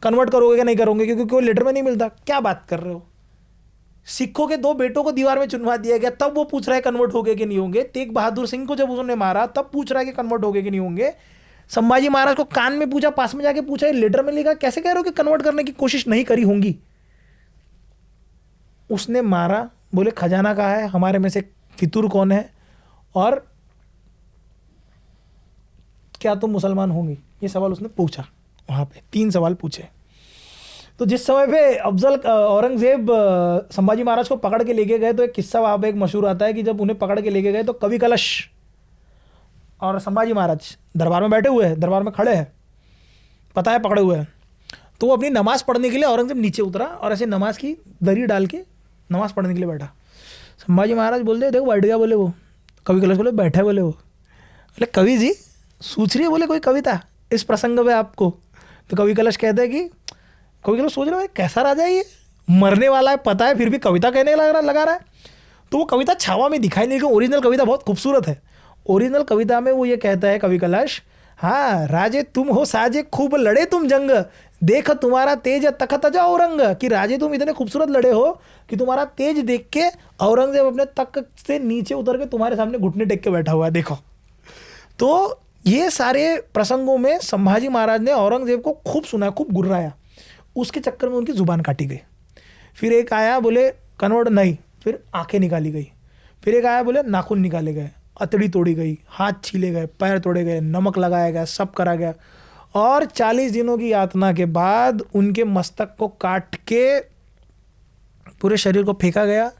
कन्वर्ट करोगे क्या नहीं करोगे, क्योंकि कोई लेटर में नहीं मिलता। क्या बात कर रहे हो, सिखों के 2 बेटों को दीवार में चुनवा दिया गया, तब वो पूछ रहा है कन्वर्ट होगे कि नहीं होंगे। तेग बहादुर सिंह को जब उसने मारा, तब पूछ रहा है कि कन्वर्ट होगे कि नहीं होंगे। संभाजी महाराज को कान में पूछा, पास में जाके पूछा, लेटर में लिखा, कैसे कह रहे हो कि कन्वर्ट करने की कोशिश नहीं करी होंगी। उसने मारा, बोले खजाना कहाँ है, हमारे में से फितूर कौन है, और क्या तुम मुसलमान होंगे, ये सवाल उसने पूछा। वहाँ पे 3 सवाल पूछे। तो जिस समय पे औरंगजेब संभाजी महाराज को पकड़ के लेके गए, तो एक किस्सा वहाँ पे एक मशहूर आता है कि जब उन्हें पकड़ के लेके गए तो कवि कलश और संभाजी महाराज दरबार में बैठे हुए हैं, दरबार में खड़े हैं, पता है पकड़े हुए हैं। तो वो अपनी नमाज़ पढ़ने के लिए औरंगजेब नीचे उतरा और ऐसे नमाज की दरी डाल के नमाज़ पढ़ने के लिए बैठा। संभाजी महाराज बोलते देखो बैठ गया, बोले वो। कवि कलश बोले बैठा, बोले वो। बोले कवि जी सोच रही है, बोले कोई कविता इस प्रसंग में आपको। तो कवि कलश कहते हैं कि कवि कलश सोच रहे हो कैसा राजा है ये, मरने वाला है पता है, फिर भी कविता कहने लगा रहा है। तो वो कविता छावा में दिखाई नहीं, लेकिन ओरिजिनल कविता बहुत खूबसूरत है। ओरिजिनल कविता में वो ये कहता है कवि कलश, हाँ राजे तुम हो साजे खूब लड़े तुम जंग, देख तुम्हारा तेज तखत जा औरंग। कि राजे तुम इतने खूबसूरत लड़े हो कि तुम्हारा तेज देख के औरंगजेब अपने तख्त से नीचे उतर के तुम्हारे सामने घुटने टेक के बैठा हुआ है, देखो। तो ये सारे प्रसंगों में संभाजी महाराज ने औरंगजेब को खूब सुना, खूब गुर्राया। उसके चक्कर में उनकी जुबान काटी गई। फिर एक आया, बोले कन्वर्ट नहीं, फिर आंखें निकाली गई। फिर एक आया, बोले नाखून निकाले गए, अतड़ी तोड़ी गई, हाथ छीले गए, पैर तोड़े गए, नमक लगाया गया, सब करा गया। और 40 दिनों की यातना के बाद उनके मस्तक को काट के पूरे शरीर को फेंका गया,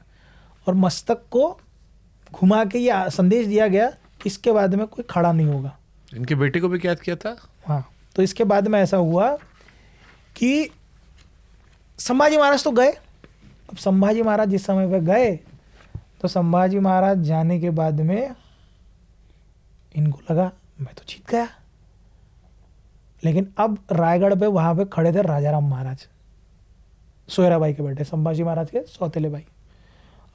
और मस्तक को घुमा के ये संदेश दिया गया इसके बाद में कोई खड़ा नहीं होगा। इनके बेटे को भी कैद किया था। हाँ, तो इसके बाद में ऐसा हुआ कि संभाजी महाराज तो गए। अब संभाजी महाराज जिस समय पे गए, तो संभाजी महाराज जाने के बाद में इनको लगा मैं तो जीत गया। लेकिन अब रायगढ़ पे वहाँ पे खड़े थे राजाराम महाराज, सोयराबाई के बेटे, संभाजी महाराज के सौतेले भाई।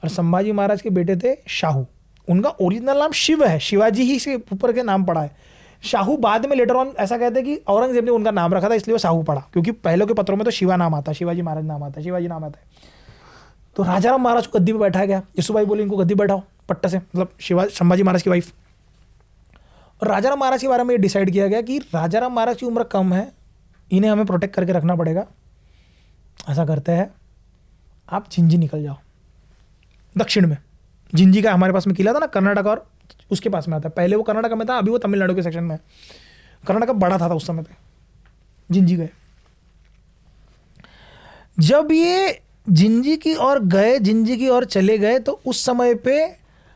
और संभाजी महाराज के बेटे थे शाहू। उनका ओरिजिनल नाम शिव है, शिवाजी ही से ऊपर के नाम पड़ा है। शाहू बाद में लेटर ऑन ऐसा कहते हैं कि औरंगजेब ने उनका नाम रखा था, इसलिए वो शाहू पड़ा, क्योंकि पहले के पत्रों में तो शिवा नाम आता, शिवाजी महाराज नाम आता, शिवाजी नाम आता है। तो राजाराम महाराज को गद्दी पे बैठाया गया। यशुबाई बोली इनको गद्दी बैठाओ पट्टा से, मतलब संभाजी महाराज की वाइफ। और राजाराम महाराज के बारे में ये डिसाइड किया गया कि राजाराम महाराज की उम्र कम है, इन्हें हमें प्रोटेक्ट करके रखना पड़ेगा। ऐसा करते हैं, आप जिंजी निकल जाओ दक्षिण में। जिंजी का हमारे पास में किला था ना, कर्नाटक और उसके पास में आता है। पहले वो कर्नाटक में था, अभी वो तमिलनाडु के सेक्शन में है। कर्नाटक बड़ा था उस समय पे। जिंजी गए। जब ये जिंजी की ओर गए, जिंजी की ओर चले गए, तो उस समय पे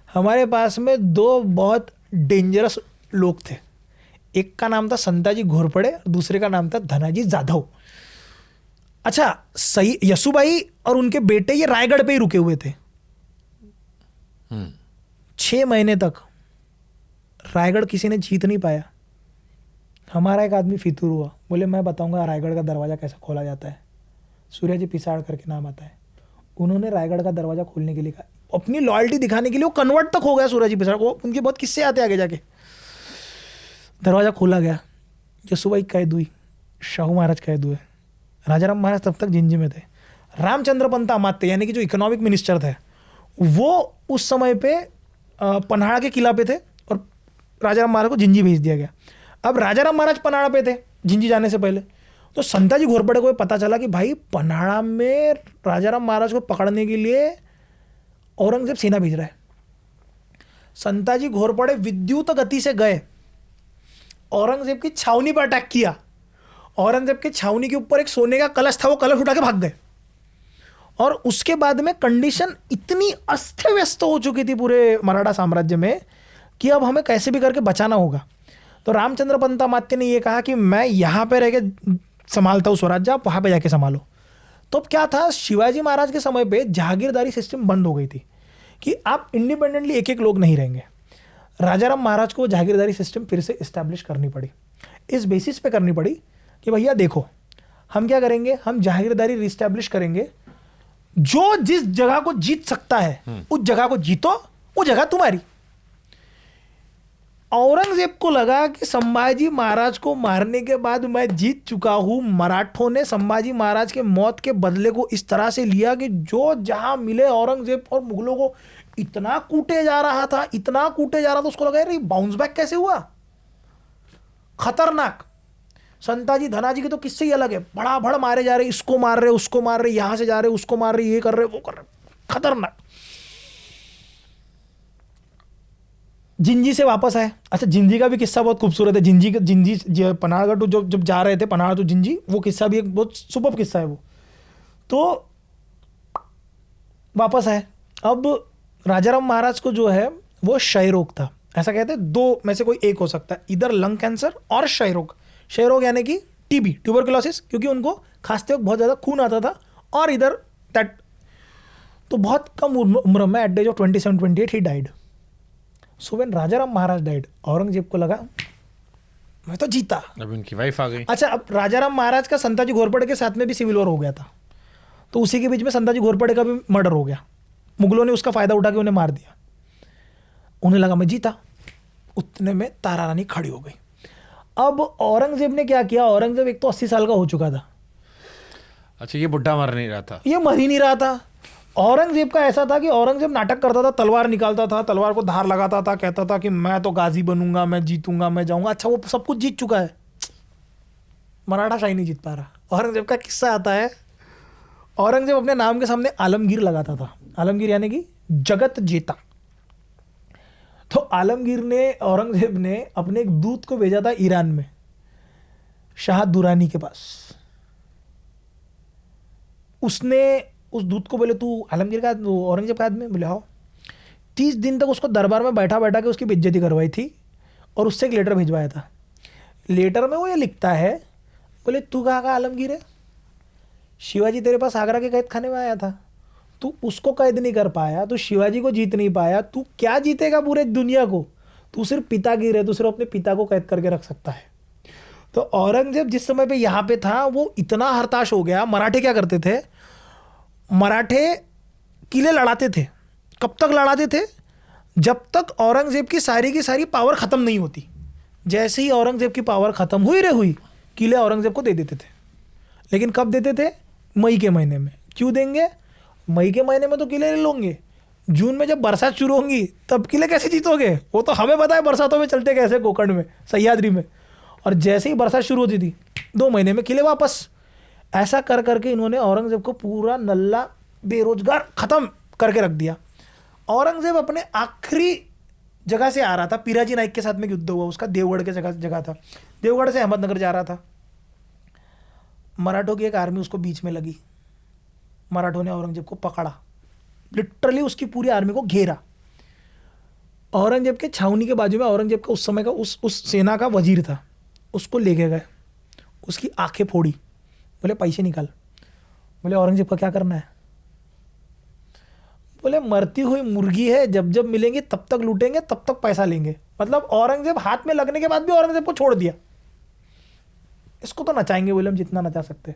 हमारे पास में दो बहुत डेंजरस लोग थे। एक का नाम था संताजी घोरपड़े, दूसरे का नाम था धनाजी जाधव। अच्छा, सही, यसुबाई और उनके बेटे ये रायगढ़ पे ही रुके हुए थे 6 महीने तक। रायगढ़ किसी ने जीत नहीं पाया। हमारा एक आदमी फितूर हुआ, बोले मैं बताऊंगा रायगढ़ का दरवाजा कैसे खोला जाता है। सूर्य जी पिसाड़ करके नाम आता है। उन्होंने रायगढ़ का दरवाजा खोलने के लिए कहा, अपनी लॉयल्टी दिखाने के लिए वो कन्वर्ट तक हो गया सूर्य जी पिसाड़ को। उनके बहुत किस्से आते आगे जाके। दरवाजा खोला गया, यशुबाई कैद हुई, शाहू महाराज कैद हुए। राजाराम महाराज तब तक जिंजी में थे। रामचंद्र पंत अमात्य यानी कि जो इकोनॉमिक मिनिस्टर थे, वो उस समय पे पन्हाड़ा के किला पे थे और राजाराम महाराज को जिंजी भेज दिया गया। अब राजाराम महाराज पन्हाड़ा पे थे जिंजी जाने से पहले। तो संताजी घोरपड़े को पता चला कि भाई पन्हाड़ा में राजाराम महाराज को पकड़ने के लिए औरंगजेब सेना भेज रहा है। संताजी घोरपड़े विद्युत गति से गए, औरंगजेब की छावनी पर अटैक किया। औरंगजेब की छावनी के ऊपर एक सोने का कलश था, वो कलश उठा के भाग गए। और उसके बाद में कंडीशन इतनी अस्त व्यस्त हो चुकी थी पूरे मराठा साम्राज्य में कि अब हमें कैसे भी करके बचाना होगा। तो रामचंद्र पंत अमात्य ने यह कहा कि मैं यहाँ पे रह के संभालता हूँ स्वराज्य, आप वहाँ पे जाके संभालो। तो अब क्या था, शिवाजी महाराज के समय पे जागीरदारी सिस्टम बंद हो गई थी कि आप इंडिपेंडेंटली एक एक लोग नहीं रहेंगे। राजाराम महाराज को जागीरदारी सिस्टम फिर से इस्टेब्लिश करनी पड़ी। इस बेसिस पे करनी पड़ी कि भैया देखो, हम क्या करेंगे, हम जागीरदारी रिस्टैब्लिश करेंगे। जो जिस जगह को जीत सकता है उस जगह को जीतो, वो जगह तुम्हारी। औरंगजेब को लगा कि संभाजी महाराज को मारने के बाद मैं जीत चुका हूं। मराठों ने संभाजी महाराज के मौत के बदले को इस तरह से लिया कि जो जहां मिले औरंगजेब और मुगलों को इतना कूटे जा रहा था, इतना कूटे जा रहा था, उसको लगा यार ये बाउंस बैक कैसे हुआ। खतरनाक। संताजी धनाजी के तो किस्से ही अलग है, बड़ा भड़ मारे जा रहे, इसको मार रहे, उसको मार रहे, यहां से जा रहे, उसको मार रहे, ये कर रहे, वो कर रहे, खतरनाक। जिंजी से वापस आए। अच्छा, जिंजी का भी किस्सा बहुत खूबसूरत है। जिंजी पनाहगढ़ टू जब जा रहे थे, पनाहड़ टू जिंजी, वो किस्सा भी एक बहुत सुपर किस्सा है वो। तो वापस आए। अब राजाराम महाराज को जो है वो क्षय रोग था। ऐसा कहते हैं दो में से कोई एक हो सकता है, इधर लंग कैंसर और क्षय रोग। क्षय रोग यानी कि टीबी, ट्यूबरकुलोसिस, क्योंकि उनको खांसते वक्त बहुत ज़्यादा खून आता था। और इधर दैट, तो बहुत कम उम्र में एट द एज ऑफ 27-28 ही died. So when Rajaram Maharaj died, Aurangzeb को लगा मैं तो जीता। अब उनकी वाइफ आ गई। अच्छा, अब राजाराम महाराज का संताजी घोरपड़े के साथ में भी सिविल वॉर हो गया था, तो उसी के बीच में संताजी घोरपड़े का भी मर्डर हो गया। मुगलों ने उसका फायदा उठा के उन्हें मार दिया। उन्हें लगा मैं जीता। उतने में तारा रानी खड़ी हो गई। अब औरंगजेब ने क्या किया, औरंगजेब एक तो 80 साल का हो चुका था। अच्छा, ये बुढ़ा मर नहीं रहा था, ये मर ही नहीं रहा था। औरंगजेब का ऐसा था कि औरंगजेब नाटक करता था, तलवार निकालता था, तलवार को धार लगाता था, कहता था कि मैं तो गाजी बनूंगा, मैं जीतूंगा, मैं जाऊंगा। अच्छा, वो सब कुछ जीत चुका है, मराठा शाही नहीं जीत पा रहा। औरंगजेब का किस्सा आता है, औरंगजेब अपने नाम के सामने आलमगीर लगाता था। आलमगीर यानी कि जगत जेता। तो आलमगीर ने, औरंगजेब ने अपने एक दूत को भेजा था ईरान में, शाह दुरानी के पास। उसने उस दूत को बोले तू आलमगीर का, औरंगजेब का आदमी, बोले हाँ। 30 दिन तक उसको दरबार में बैठा बैठा के उसकी बेइज्जती करवाई थी और उससे एक लेटर भिजवाया था। लेटर में वो ये लिखता है, बोले तू कहाँ का आलमगीर है, शिवाजी तेरे पास आगरा के कैद खाने में आया था, तू उसको कैद नहीं कर पाया, तू शिवाजी को जीत नहीं पाया, तू क्या जीतेगा पूरे दुनिया को, तू सिर्फ पितागिर है, तू सिर्फ अपने पिता को कैद करके रख सकता है। तो औरंगजेब जिस समय पे यहाँ पे था वो इतना हताश हो गया। मराठे क्या करते थे, मराठे किले लड़ाते थे। कब तक लड़ाते थे, जब तक औरंगजेब की सारी पावर ख़त्म नहीं होती। जैसे ही औरंगजेब की पावर ख़त्म हुई किले औरंगजेब को दे देते थे। लेकिन कब देते थे, मई के महीने में। क्यों देंगे, मई के महीने में तो किले ले लोगे, जून में जब बरसात शुरू होंगी तब किले कैसे जीतोगे? वो तो हमें पता है बरसातों में चलते कैसे, कोकण में, सह्याद्री में। और जैसे ही बरसात शुरू होती थी 2 महीने में किले वापस। ऐसा कर करके इन्होंने औरंगजेब को पूरा नल्ला बेरोजगार खत्म करके रख दिया। औरंगजेब अपने आखिरी जगह से आ रहा था, पीराजी नाइक के साथ में युद्ध हुआ उसका, देवगढ़ के जगह था, देवगढ़ से अहमदनगर जा रहा था। मराठों की एक आर्मी उसको बीच में लगी, मराठों ने औरंगजेब को पकड़ा, लिटरली उसकी पूरी आर्मी को घेरा। औरंगजेब के छावनी के बाजू में औरंगजेब का उस समय का उस सेना का वजीर था, उसको लेके गए, उसकी आंखें फोड़ी, बोले पैसे निकाल। बोले औरंगजेब का क्या करना है? बोले मरती हुई मुर्गी है, जब जब मिलेंगे तब तक लूटेंगे, तब तक पैसा लेंगे। मतलब औरंगजेब हाथ में लगने के बाद भी औरंगजेब को छोड़ दिया, इसको तो नचाएंगे बोले हम जितना नचा सकते।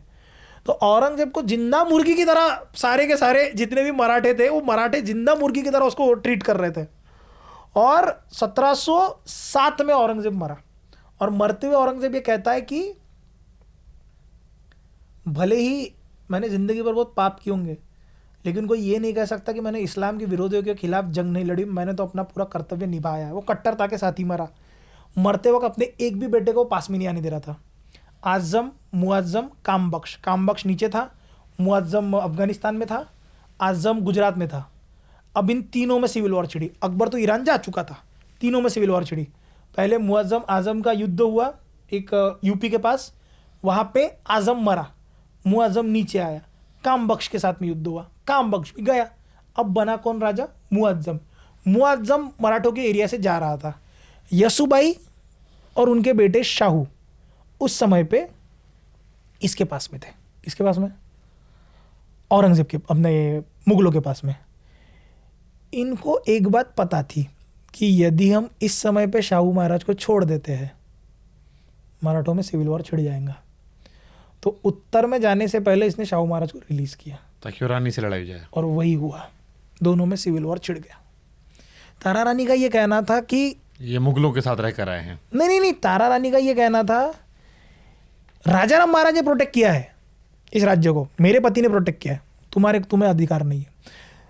तो औरंगजेब को जिंदा मुर्गी की तरह सारे के सारे जितने भी मराठे थे वो मराठे जिंदा मुर्गी की तरह उसको ट्रीट कर रहे थे। और 1707 में औरंगजेब मरा। और मरते हुए औरंगजेब ये कहता है कि भले ही मैंने जिंदगी भर बहुत पाप किए होंगे, लेकिन कोई ये नहीं कह सकता कि मैंने इस्लाम के विरोधियों के खिलाफ जंग नहीं लड़ी, मैंने तो अपना पूरा कर्तव्य निभाया है। वो कट्टरता के साथ ही मरा। मरते वक्त अपने एक भी बेटे को पास में नहीं आने दे रहा था। आज़म, मुअज़्ज़म, कामबख्श, कामबख्श नीचे था, मुअज़्ज़म अफगानिस्तान में था, आज़म गुजरात में था। अब इन तीनों में सिविल वॉर छिड़ी। अकबर तो ईरान जा चुका था, तीनों में सिविल वॉर छिड़ी। पहले मुअज़्ज़म आज़म का युद्ध हुआ एक यूपी के पास, वहाँ पे आज़म मरा, मुअज़्ज़म नीचे आया, कामबख्श के साथ में युद्ध हुआ, कामबख्श भी गया। अब बना कौन राजा? मुअज़्ज़म। मुअज़्ज़म मराठों के एरिया से जा रहा था। यसुबाई और उनके बेटे शाहू उस समय पे इसके पास में थे, इसके पास में औरंगजेब के, अपने मुगलों के पास में। इनको एक बात पता थी कि यदि हम इस समय पे शाहू महाराज को छोड़ देते हैं मराठों में सिविल वॉर छिड़ जाएगा। तो उत्तर में जाने से पहले इसने शाहू महाराज को रिलीज किया ताकि रानी से लड़ाई हो जाए। और वही हुआ, दोनों में सिविल वॉर छिड़ गया। तारा रानी का ये कहना था कि ये मुगलों के साथ रहकर आए हैं। नहीं, तारा रानी का ये कहना था राजाराम महाराज ने प्रोटेक्ट किया है इस राज्य को, मेरे पति ने प्रोटेक्ट किया है, तुम्हें अधिकार नहीं है।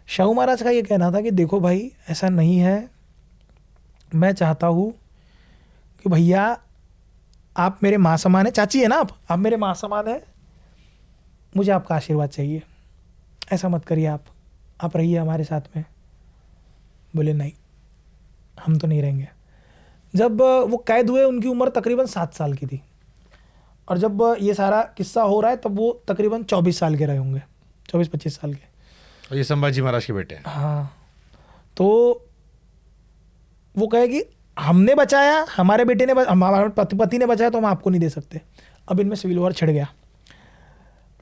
शाहू महाराज का ये कहना था कि देखो भाई ऐसा नहीं है, मैं चाहता हूँ कि भैया आप मेरे माँ समान है, चाची है ना आप मेरे माँ समान है, मुझे आपका आशीर्वाद चाहिए, ऐसा मत करिए, आप रहिए हमारे साथ में। बोले नहीं, हम तो नहीं रहेंगे। जब वो कैद हुए उनकी उम्र तकरीबन 7 साल की थी, और जब ये सारा किस्सा हो रहा है तब वो तकरीबन 24 साल के रहे होंगे, 24-25 साल के। और ये संभाजी महाराज के बेटे हैं। हाँ, तो वो कहे कि हमने बचाया, हमारे बेटे ने, हमारे पति ने बचाया, तो हम आपको नहीं दे सकते। अब इनमें सिविल वॉर छिड़ गया।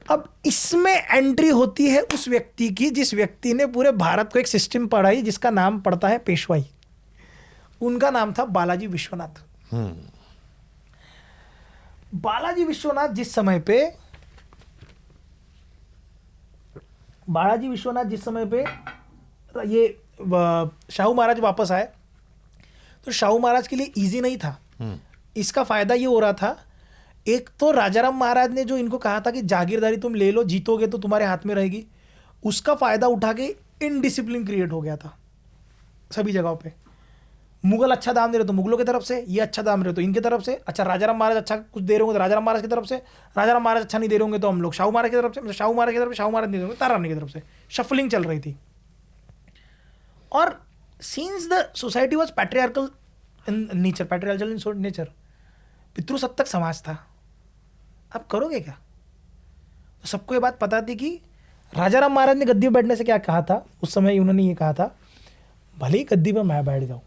अब इसमें एंट्री होती है उस व्यक्ति की जिस व्यक्ति ने पूरे भारत को एक सिस्टम पढ़ाई जिसका नाम पड़ता है पेशवाई। उनका नाम था बालाजी विश्वनाथ। बालाजी विश्वनाथ जिस समय पे ये शाहू महाराज वापस आए, तो शाहू महाराज के लिए इजी नहीं था। इसका फायदा ये हो रहा था, एक तो राजाराम महाराज ने जो इनको कहा था कि जागीरदारी तुम ले लो, जीतोगे तो तुम्हारे हाथ में रहेगी, उसका फायदा उठा के इनडिसिप्लिन क्रिएट हो गया था सभी जगहों पे। मुगल अच्छा दाम दे रहे तो मुगलों की तरफ से, ये अच्छा दाम दे रहे तो इनकी तरफ से। अच्छा राजाराम महाराज अच्छा कुछ दे रहे होंगे तो राजाराम महाराज की तरफ से, राजाराम महाराज अच्छा नहीं दे रहे होंगे तो हम लोग शाहू महाराज की तरफ से, शाहू महाराज की तरफ से, शाहू महाराज नहीं दे रहे तारा रानी की तरफ से। शफलिंग चल रही थी। और since the society was patriarchal in nature, patriarchal in nature, पितृसत्तक समाज था, आप करोगे क्या? तो सबको ये बात पता थी कि राजाराम महाराज ने गद्दी पर बैठने से क्या कहा था उस समय, उन्होंने ये कहा था भले ही गद्दी पर मैं बैठ जाऊं,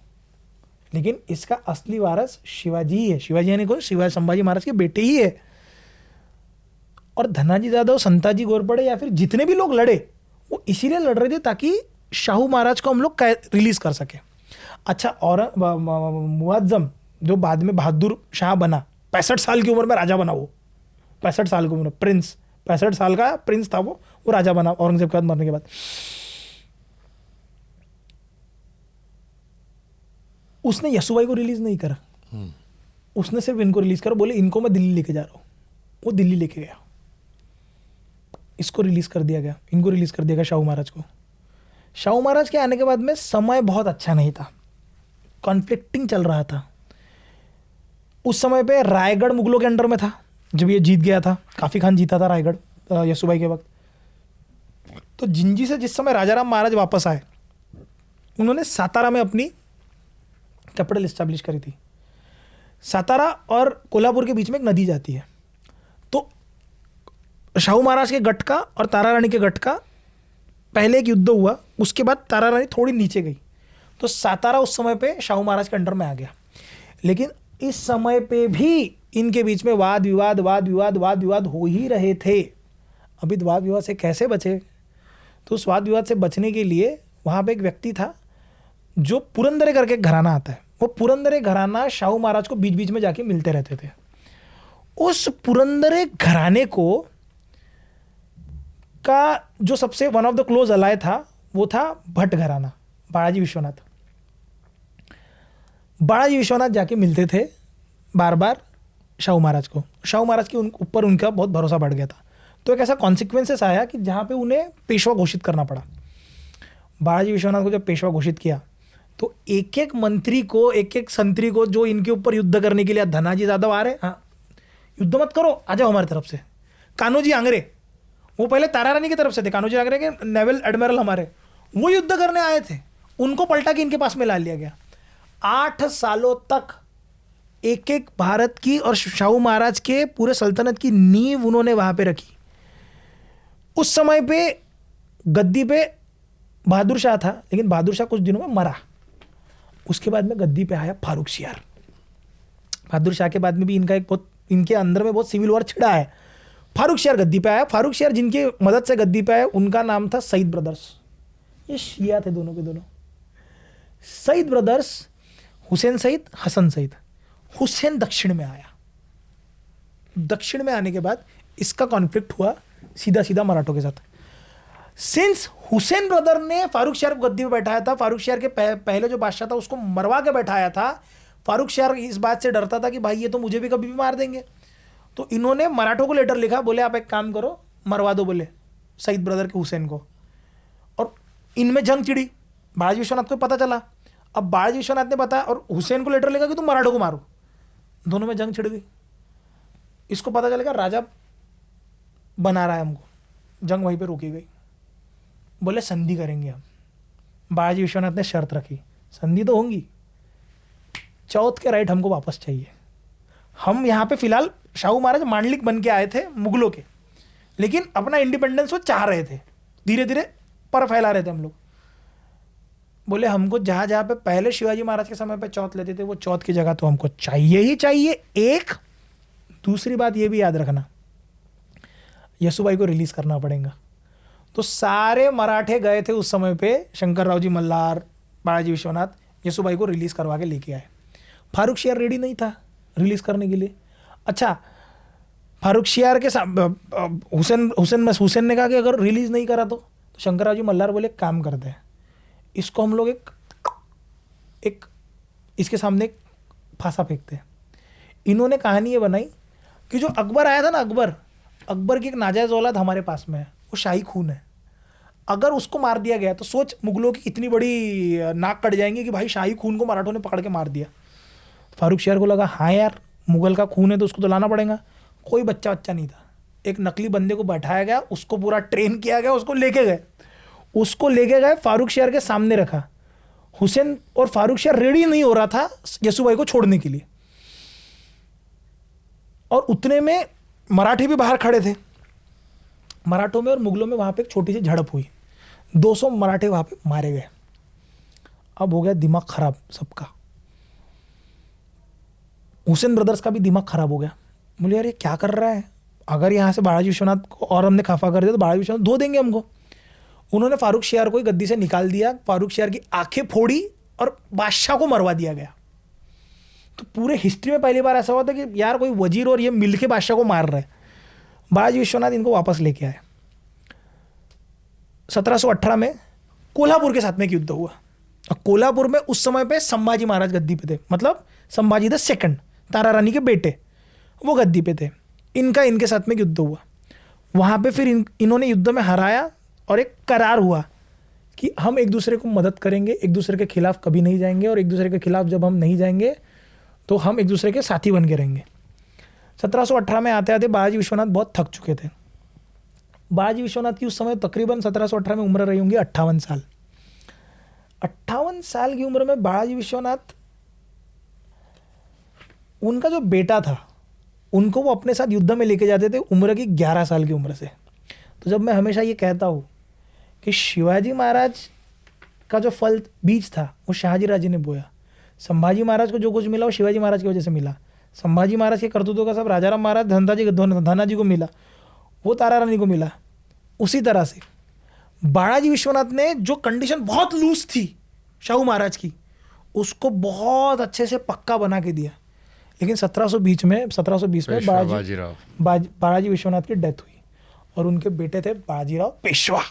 लेकिन इसका असली वारस शिवाजी ही है। शिवाजी यानी कौन? शिवाजी संभाजी महाराज के बेटे ही है। और धनाजी जादव, संताजी घोरपड़े या फिर जितने भी लोग लड़े वो इसीलिए लड़ रहे थे ताकि शाहू महाराज को हम लोग रिलीज कर सके। अच्छा, और मुअज़्ज़म जो बाद में बहादुर शाह बना, 65 साल की उम्र में राजा बना, वो 65 साल की उम्र प्रिंस, 65 साल का प्रिंस था वो राजा बना औरंगजेब के बाद, मरने के बाद। उसने यसुबाई को रिलीज नहीं करा, उसने सिर्फ इनको रिलीज करा। बोले इनको मैं दिल्ली लेके जा रहा हूँ, वो दिल्ली लेके गया। इसको रिलीज़ कर दिया गया, इनको रिलीज़ कर दिया गया शाहू महाराज को। शाहू महाराज के आने के बाद में समय बहुत अच्छा नहीं था, कॉन्फ्लिक्टिंग चल रहा था। उस समय पे रायगढ़ मुगलों के अंडर में था जब ये जीत गया था, काफ़ी खान जीता था रायगढ़ यसूबाई के वक्त। तो जिंजी से जिस समय राजाराम महाराज वापस आए, उन्होंने सातारा में अपनी कैपिटल इस्टेब्लिश करी थी। सातारा और कोल्हापुर के बीच में एक नदी जाती है, तो शाहू महाराज के गढ़ का और तारा रानी के गढ़ का पहले एक युद्ध हुआ, उसके बाद तारा रानी थोड़ी नीचे गई, तो सातारा उस समय पे शाहू महाराज के अंडर में आ गया। लेकिन इस समय पे भी इनके बीच में वाद विवाद हो ही रहे थे। अभी वाद विवाद से कैसे बचे? तो उस वाद विवाद से बचने के लिए वहाँ पे एक व्यक्ति था जो पुरंदरे करके घराना आता है। वो पुरंदरे घराना शाहू महाराज को बीच बीच में जाके मिलते रहते थे। उस पुरंदरे घराने को का जो सबसे वन ऑफ द क्लोज अलाय था वो था भट्ट घराना, बालाजी विश्वनाथ। बालाजी विश्वनाथ जाके मिलते थे बार बार शाहू महाराज को। शाहू महाराज के ऊपर उनका बहुत भरोसा बढ़ गया था। तो एक ऐसा कॉन्सिक्वेंसेस आया कि जहाँ पे उन्हें पेशवा घोषित करना पड़ा। बालाजी विश्वनाथ को जब पेशवा घोषित किया तो एक एक मंत्री को, एक एक संतरी को जो इनके ऊपर युद्ध करने के लिए, धनाजी यादव आ रहे, हाँ युद्ध मत करो, आ जाओ हमारी तरफ से। कान्होजी आंग्रे, वो पहले तारा रानी की तरफ से थे, कान्होजी आंग्रे के नेवल एडमिरल हमारे, वो युद्ध करने आए थे, उनको पलटा के इनके पास में ला लिया गया। 8 सालों तक एक एक भारत की और शाहू महाराज के पूरे सल्तनत की नींव उन्होंने वहाँ पे रखी। उस समय पे गद्दी पे बहादुर शाह था, लेकिन बहादुर शाह कुछ दिनों में मरा। उसके बाद में गद्दी पे आया फारूक सियार। बहादुर शाह के बाद में भी इनका एक बहुत, इनके अंदर में बहुत सिविल वॉर छिड़ा है। फारूक सियार गद्दी पे आया। फारूक सियार जिनकी मदद से गद्दी पे आया, उनका नाम था सईद ब्रदर्स। ये शिया थे दोनों के दोनों। सईद ब्रदर्स, हुसैन सईद, हसन सईद। हुसैन दक्षिण में आया। दक्षिण में आने के बाद इसका कॉन्फ्लिक्ट हुआ सीधा सीधा मराठों के साथ। सिंस हुसैन ब्रदर ने फारूक शहर को गद्दी पे बैठाया था, फारूक शहर के पहले जो बादशाह था उसको मरवा के बैठाया था। फारूक शहर इस बात से डरता था कि भाई ये तो मुझे भी कभी भी मार देंगे। तो इन्होंने मराठों को लेटर लिखा, बोले आप एक काम करो, मरवा दो बोले सईद ब्रदर के हुसैन को। और इनमें जंग चिड़ी। बालाजी विश्वनाथ को पता चला। अब बालाजी विश्वनाथ ने बताया और हुसैन को लेटर लिखा कि तुम मराठों को मारो। दोनों में जंग छिड़ गई। इसको पता चलेगा राजा बना रहा है हमको, जंग वहीं पे रोकी गई। बोले संधि करेंगे हम। बालाजी विश्वनाथ ने शर्त रखी, संधि तो होंगी, चौथ के राइट हमको वापस चाहिए। हम यहाँ पे फिलहाल शाहू महाराज मांडलिक बन के आए थे मुगलों के, लेकिन अपना इंडिपेंडेंस वो चाह रहे थे, धीरे धीरे पर फैला रहे थे हम लोग। बोले हमको जहाँ जहाँ पे पहले शिवाजी महाराज के समय पे चौथ लेते थे, वो चौथ की जगह तो हमको चाहिए ही चाहिए। एक दूसरी बात ये भी याद रखना, यसुबाई को रिलीज करना पड़ेगा। तो सारे मराठे गए थे उस समय पे, शंकरराव जी मल्हार, बालाजी विश्वनाथ, यसुबाई को रिलीज करवा के लेके आए। फारूक शियार रेडी नहीं था रिलीज करने के लिए। अच्छा, फारूक शियार के हुसैन ने कहा कि अगर रिलीज नहीं करा तो शंकरराव जी मल्हार बोले काम करते हैं, इसको हम लोग एक इसके सामने एक फांसा फेंकते हैं। इन्होंने कहानी ये बनाई कि जो अकबर आया था ना, अकबर की एक नाजायज औलाद हमारे पास में है, वो शाही खून है। अगर उसको मार दिया गया तो सोच मुगलों की इतनी बड़ी नाक कट जाएंगे कि भाई शाही खून को मराठों ने पकड़ के मार दिया। फारूक शियार को लगा हाँ यार मुगल का खून है तो उसको तो लाना पड़ेगा। कोई बच्चा नहीं था, एक नकली बंदे को बैठाया गया, उसको पूरा ट्रेन किया गया, उसको लेके गए, फारूक शियार के सामने रखा। हुसैन और फारूक शियार रेडी नहीं हो रहा था यसुबाई को छोड़ने के लिए, और उतने में मराठी भी बाहर खड़े थे। मराठों में और मुगलों में वहां पे एक छोटी सी झड़प हुई, 200 मराठे वहां पे मारे गए। अब हो गया दिमाग खराब सबका। हुसैन ब्रदर्स का भी दिमाग खराब हो गया। बोले यार ये क्या कर रहा है, अगर यहाँ से बालाजी विश्वनाथ को और हमने खफा कर दिया तो बालाजी विश्वनाथ धो देंगे हमको। उन्होंने फारूक शियार को गद्दी से निकाल दिया, फारूक शियार की आंखें फोड़ी और बादशाह को मरवा दिया गया। तो पूरे हिस्ट्री में पहली बार ऐसा हुआ था कि यार कोई वजीर और ये मिलके बादशाह को मार रहे हैं। बालाजी विश्वनाथ इनको वापस लेके आए। 1718 में कोल्हापुर के साथ में एक युद्ध हुआ, और कोल्हापुर में उस समय पे संभाजी महाराज गद्दी पे थे, मतलब संभाजी द सेकंड, तारा रानी के बेटे, वो गद्दी पे थे। इनके साथ में युद्ध हुआ। वहाँ पे फिर इन्होंने युद्ध में हराया और एक करार हुआ कि हम एक दूसरे को मदद करेंगे, एक दूसरे के खिलाफ कभी नहीं जाएंगे, और एक दूसरे के खिलाफ जब हम नहीं जाएंगे तो हम एक दूसरे के साथी बन के रहेंगे। 1718 में आते आते बालाजी विश्वनाथ बहुत थक चुके थे। बालाजी विश्वनाथ की उस समय तकरीबन 1718 में उम्र रही होंगी 58 साल। 58 साल की उम्र में बालाजी विश्वनाथ, उनका जो बेटा था उनको वो अपने साथ युद्ध में लेके जाते थे उम्र की 11 साल की उम्र से। तो जब मैं हमेशा ये कहता हूँ कि शिवाजी महाराज का जो फल बीज था वो शहाजी राजे ने बोया, संभाजी महाराज को जो कुछ मिला वो शिवाजी महाराज की वजह से मिला, संभाजी महाराज के करतूतों का सब राजाराम महाराज धनाजी को मिला, वो तारा रानी को मिला। उसी तरह से बालाजी विश्वनाथ ने जो कंडीशन बहुत लूज थी शाहू महाराज की, उसको बहुत अच्छे से पक्का बना के दिया। लेकिन 1720 में बालाजी विश्वनाथ की डेथ हुई और उनके बेटे थे बाजीराव पेशवा।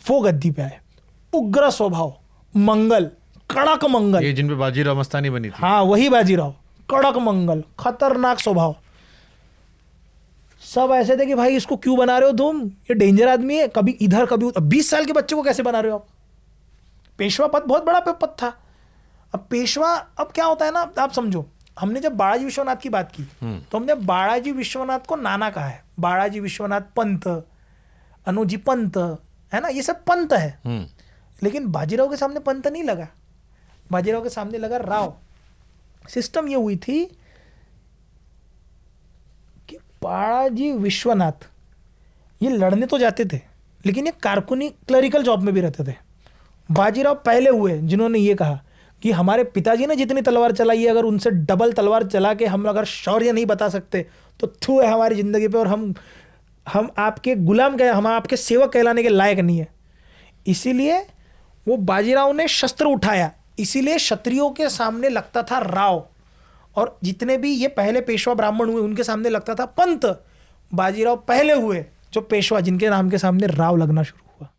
वो गद्दी पे आए, उग्र स्वभाव, मंगल, कड़क मंगल। ये जिन पे बाजीराव मस्तानी बनी थी। हाँ, वही बाजीराव, कड़क मंगल, खतरनाक स्वभाव। सब ऐसे थे कि भाई इसको क्यों बना रहे हो तुम, ये डेंजर आदमी है, कभी इधर कभी 20 साल के बच्चे को कैसे बना रहे हो आप। पेशवा पद बहुत बड़ा पद था। अब पेशवा, अब क्या होता है ना, आप समझो, हमने जब बालाजी विश्वनाथ की बात की तो हमने बालाजी विश्वनाथ को नाना कहा है, बालाजी विश्वनाथ पंत, अनुजी पंत, है ना, ये सब पंत है। लेकिन बाजीराव के सामने पंत नहीं लगा, बाजीराव के सामने लगा राव। सिस्टम ये हुई थी कि बालाजी विश्वनाथ ये लड़ने तो जाते थे लेकिन ये कारकुनी क्लरिकल जॉब में भी रहते थे। बाजीराव पहले हुए जिन्होंने ये कहा कि हमारे पिताजी ने जितनी तलवार चलाई है, अगर उनसे डबल तलवार चला के हम अगर शौर्य नहीं बता सकते तो थू है हमारी ज़िंदगी पे, और हम आपके गुलाम कह, हम आपके सेवक कहलाने के लायक नहीं है। इसीलिए वो बाजीराव ने शस्त्र उठाया, इसीलिए क्षत्रियों के सामने लगता था राव, और जितने भी ये पहले पेशवा ब्राह्मण हुए उनके सामने लगता था पंत। बाजीराव पहले हुए जो पेशवा जिनके नाम के सामने राव लगना शुरू हुआ।